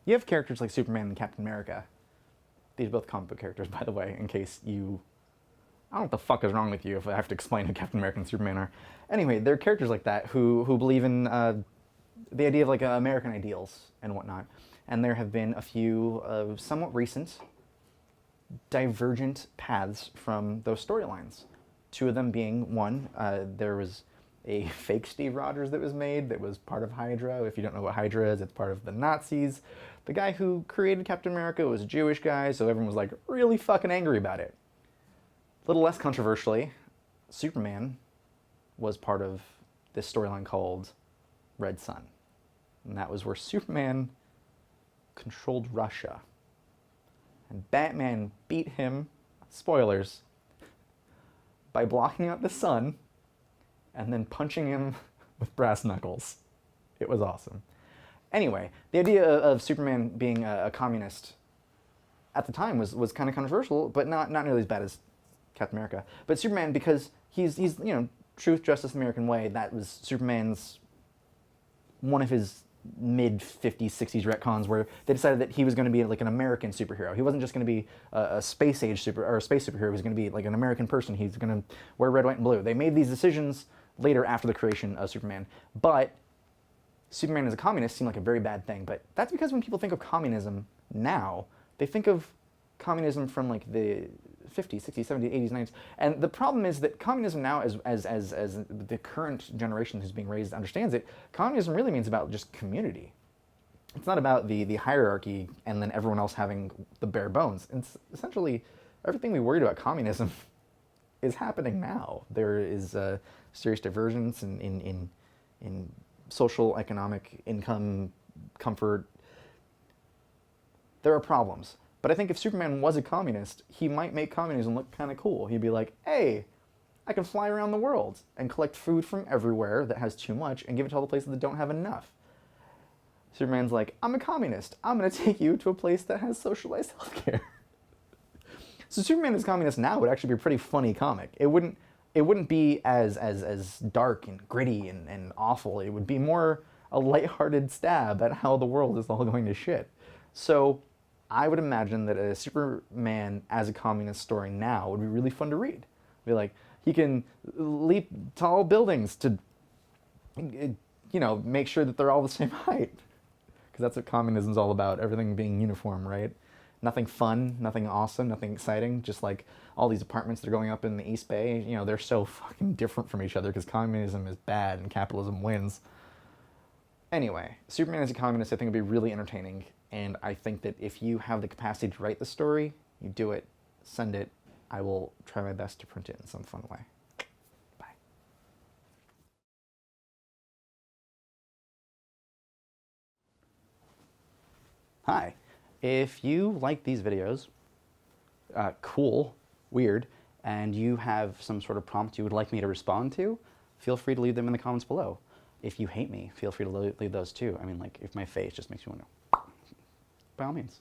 You have characters like Superman and Captain America. These are both comic book characters, by the way, in case you... I don't know what the fuck is wrong with you if I have to explain who Captain America and Superman are. Anyway, they're characters like that who believe in the idea of like American ideals and whatnot. And there have been a few somewhat recent divergent paths from those storylines. Two of them being, one, there was a fake Steve Rogers that was made that was part of Hydra. If you don't know what Hydra is, it's part of the Nazis. The guy who created Captain America was a Jewish guy, so everyone was like really fucking angry about it. A little less controversially, Superman was part of this storyline called Red Sun. And that was where Superman controlled Russia. And Batman beat him, spoilers, by blocking out the sun and then punching him with brass knuckles. It was awesome. Anyway, the idea of Superman being a communist at the time was kind of controversial, but not nearly as bad as Captain America. But Superman, because he's you know, truth, justice, American way, that was Superman's, one of his mid-50s, 60s retcons where they decided that he was going to be like an American superhero. He wasn't just going to be a space age or a space superhero. He was going to be like an American person. He's going to wear red, white, and blue. They made these decisions later after the creation of Superman. But Superman as a communist seemed like a very bad thing. But that's because when people think of communism now, they think of communism from like the 50s, 60s, 70s, 80s, 90s. And the problem is that communism now, as the current generation who's being raised understands it, communism really means about just community. It's not about the hierarchy and then everyone else having the bare bones. It's essentially everything we worried about communism is happening now. There is serious divergence in social, economic, income, comfort. There are problems. But I think if Superman was a communist, he might make communism look kind of cool. He'd be like, hey, I can fly around the world and collect food from everywhere that has too much and give it to all the places that don't have enough. Superman's like, I'm a communist. I'm going to take you to a place that has socialized healthcare. So Superman as communist now would actually be a pretty funny comic. It wouldn't be as dark and gritty and awful. It would be more a lighthearted stab at how the world is all going to shit. So I would imagine that a Superman as a communist story now would be really fun to read. Be like, he can leap tall buildings to, you know, make sure that they're all the same height. Because that's what communism's all about, everything being uniform, right? Nothing fun, nothing awesome, nothing exciting, just like all these apartments that are going up in the East Bay, you know, they're so fucking different from each other because communism is bad and capitalism wins. Anyway, Superman as a communist I think would be really entertaining. And I think that if you have the capacity to write the story, you do it, send it. I will try my best to print it in some fun way. Bye. Hi. If you like these videos, cool, weird, and you have some sort of prompt you would like me to respond to, feel free to leave them in the comments below. If you hate me, feel free to leave those too. I mean, like, if my face just makes you want to... by all means.